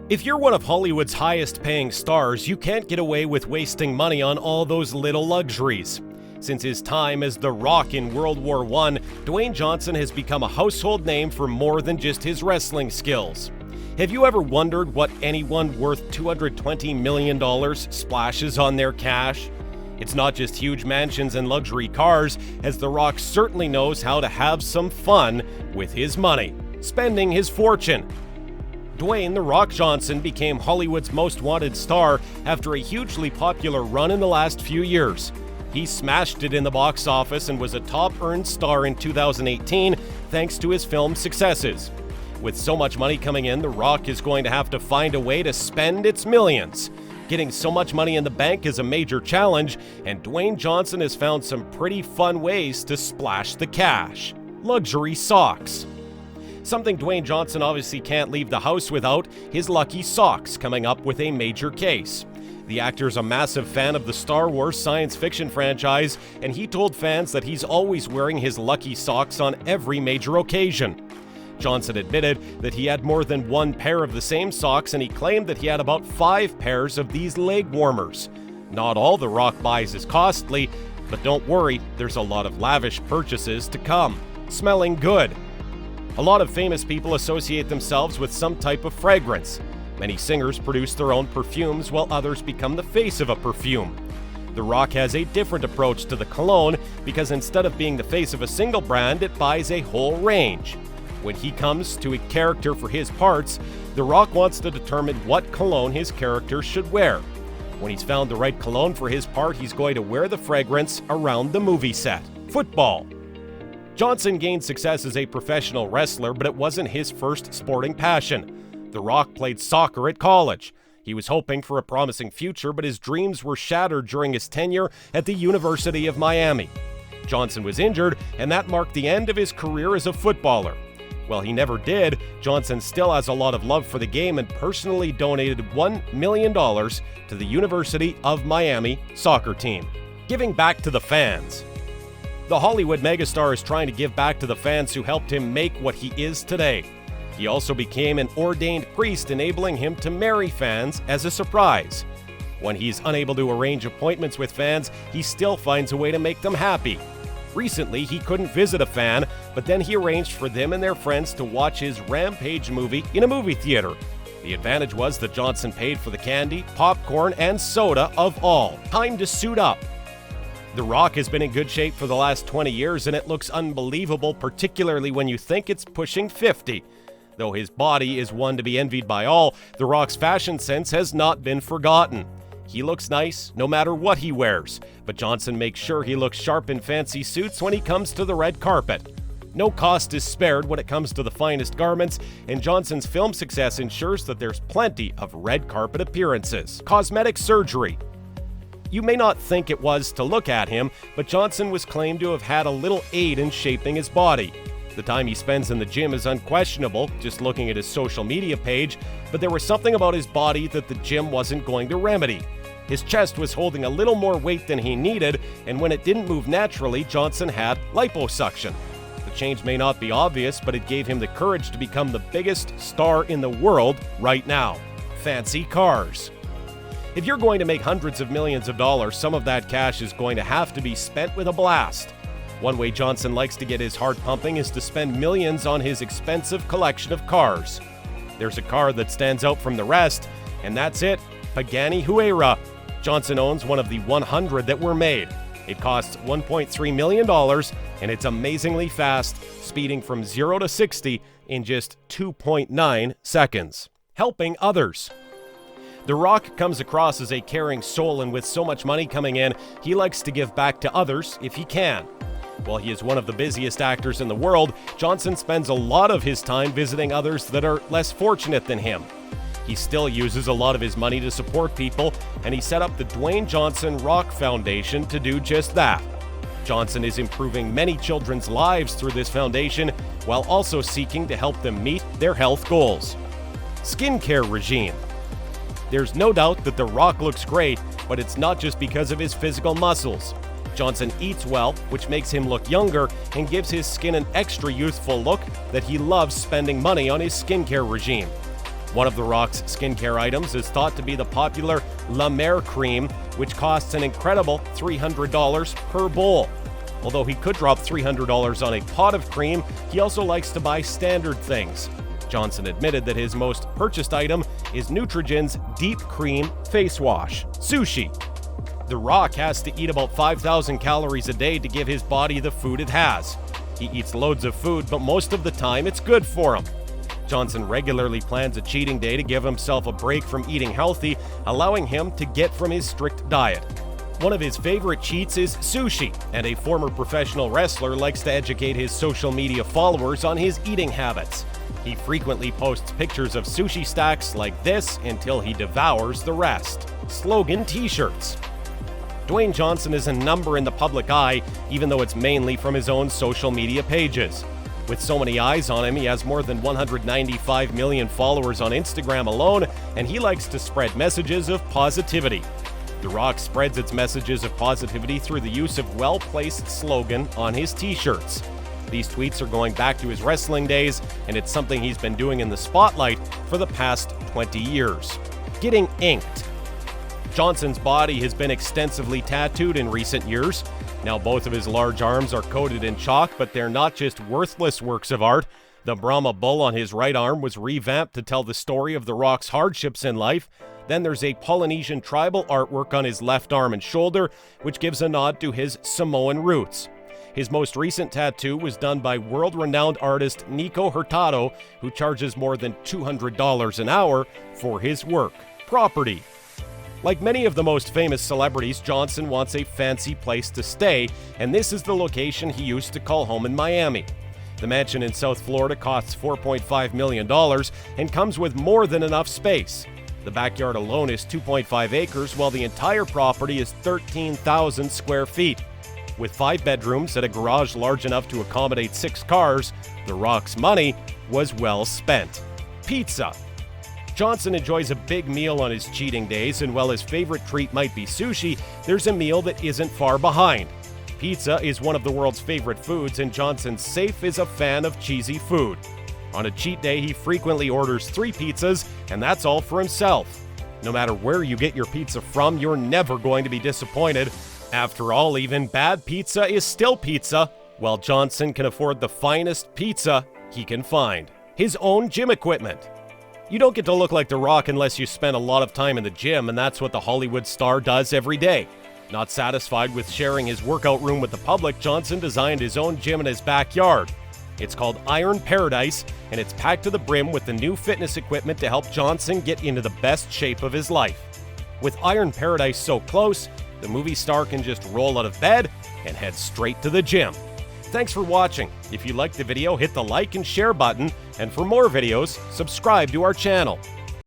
If you're one of Hollywood's highest-paying stars, you can't get away with wasting money on all those little luxuries. Since his time as The Rock in World War I, Dwayne Johnson has become a household name for more than just his wrestling skills. Have you ever wondered what anyone worth $220 million splashes on their cash? It's not just huge mansions and luxury cars, as The Rock certainly knows how to have some fun with his money, spending his fortune. Dwayne The Rock Johnson became Hollywood's most wanted star after a hugely popular run in the last few years. He smashed it in the box office and was a top-earned star in 2018 thanks to his film successes. With so much money coming in, The Rock is going to have to find a way to spend its millions. Getting so much money in the bank is a major challenge, and Dwayne Johnson has found some pretty fun ways to splash the cash. Luxury socks. Something Dwayne Johnson obviously can't leave the house without, his lucky socks coming up with a major case. The actor's a massive fan of the Star Wars science fiction franchise, and he told fans that he's always wearing his lucky socks on every major occasion. Johnson admitted that he had more than one pair of the same socks, and he claimed that he had about 5 pairs of these leg warmers. Not all The Rock buys is costly, but don't worry, there's a lot of lavish purchases to come. Smelling good. A lot of famous people associate themselves with some type of fragrance. Many singers produce their own perfumes, while others become the face of a perfume. The Rock has a different approach to the cologne because instead of being the face of a single brand, it buys a whole range. When he comes to a character for his parts, The Rock wants to determine what cologne his character should wear. When he's found the right cologne for his part, he's going to wear the fragrance around the movie set. Football. Johnson gained success as a professional wrestler, but it wasn't his first sporting passion. The Rock played soccer at college. He was hoping for a promising future, but his dreams were shattered during his tenure at the University of Miami. Johnson was injured, and that marked the end of his career as a footballer. Well, he never did. Johnson still has a lot of love for the game and personally donated $1 million to the University of Miami soccer team. Giving back to the fans. The Hollywood megastar is trying to give back to the fans who helped him make what he is today. He also became an ordained priest, enabling him to marry fans as a surprise. When he's unable to arrange appointments with fans, he still finds a way to make them happy. Recently, he couldn't visit a fan, but then he arranged for them and their friends to watch his Rampage movie in a movie theater. The advantage was that Johnson paid for the candy, popcorn, and soda of all. Time to suit up. The Rock has been in good shape for the last 20 years, and it looks unbelievable, particularly when you think it's pushing 50. Though his body is one to be envied by all, The Rock's fashion sense has not been forgotten. He looks nice no matter what he wears, but Johnson makes sure he looks sharp in fancy suits when he comes to the red carpet. No cost is spared when it comes to the finest garments, and Johnson's film success ensures that there's plenty of red carpet appearances. Cosmetic surgery. You may not think it was to look at him, but Johnson was claimed to have had a little aid in shaping his body. The time he spends in the gym is unquestionable, just looking at his social media page, but there was something about his body that the gym wasn't going to remedy. His chest was holding a little more weight than he needed, and when it didn't move naturally, Johnson had liposuction. The change may not be obvious, but it gave him the courage to become the biggest star in the world right now. Fancy cars. If you're going to make hundreds of millions of dollars, some of that cash is going to have to be spent with a blast. One way Johnson likes to get his heart pumping is to spend millions on his expensive collection of cars. There's a car that stands out from the rest, and that's it, Pagani Huayra. Johnson owns one of the 100 that were made. It costs $1.3 million, and it's amazingly fast, speeding from 0 to 60 in just 2.9 seconds. Helping others. The Rock comes across as a caring soul, and with so much money coming in, he likes to give back to others if he can. While he is one of the busiest actors in the world, Johnson spends a lot of his time visiting others that are less fortunate than him. He still uses a lot of his money to support people, and he set up the Dwayne Johnson Rock Foundation to do just that. Johnson is improving many children's lives through this foundation, while also seeking to help them meet their health goals. Skincare regime. There's no doubt that The Rock looks great, but it's not just because of his physical muscles. Johnson eats well, which makes him look younger and gives his skin an extra youthful look that he loves spending money on his skincare regime. One of The Rock's skincare items is thought to be the popular La Mer cream, which costs an incredible $300 per bowl. Although he could drop $300 on a pot of cream, he also likes to buy standard things. Johnson admitted that his most purchased item is Neutrogen's Deep Cream Face Wash. Sushi. The Rock has to eat about 5,000 calories a day to give his body the food it has. He eats loads of food, but most of the time it's good for him. Johnson regularly plans a cheating day to give himself a break from eating healthy, allowing him to get from his strict diet. One of his favorite cheats is sushi, and a former professional wrestler likes to educate his social media followers on his eating habits. He frequently posts pictures of sushi stacks like this until he devours the rest. Slogan t-shirts. Dwayne Johnson is a number in the public eye, even though it's mainly from his own social media pages. With so many eyes on him, he has more than 195 million followers on Instagram alone, and he likes to spread messages of positivity. The Rock spreads its messages of positivity through the use of well-placed slogan on his t-shirts. These tweets are going back to his wrestling days, and it's something he's been doing in the spotlight for the past 20 years. Getting inked. Johnson's body has been extensively tattooed in recent years. Now both of his large arms are coated in chalk, but they're not just worthless works of art. The Brahma bull on his right arm was revamped to tell the story of The Rock's hardships in life. Then there's a Polynesian tribal artwork on his left arm and shoulder, which gives a nod to his Samoan roots. His most recent tattoo was done by world-renowned artist Nico Hurtado, who charges more than $200 an hour for his work. Property. Like many of the most famous celebrities, Johnson wants a fancy place to stay, and this is the location he used to call home in Miami. The mansion in South Florida costs $4.5 million and comes with more than enough space. The backyard alone is 2.5 acres, while the entire property is 13,000 square feet. With 5 bedrooms and a garage large enough to accommodate 6 cars, The Rock's money was well spent. Pizza. Johnson enjoys a big meal on his cheating days, and while his favorite treat might be sushi, there's a meal that isn't far behind. Pizza is one of the world's favorite foods, and Johnson's safe is a fan of cheesy food. On a cheat day, he frequently orders 3 pizzas, and that's all for himself. No matter where you get your pizza from, you're never going to be disappointed. After all, even bad pizza is still pizza, while Johnson can afford the finest pizza he can find. His own gym equipment. You don't get to look like The Rock unless you spend a lot of time in the gym, and that's what the Hollywood star does every day. Not satisfied with sharing his workout room with the public, Johnson designed his own gym in his backyard. It's called Iron Paradise, and it's packed to the brim with the new fitness equipment to help Johnson get into the best shape of his life. With Iron Paradise so close, the movie star can just roll out of bed and head straight to the gym. Thanks for watching. If you liked the video, hit the like and share button, and for more videos, subscribe to our channel.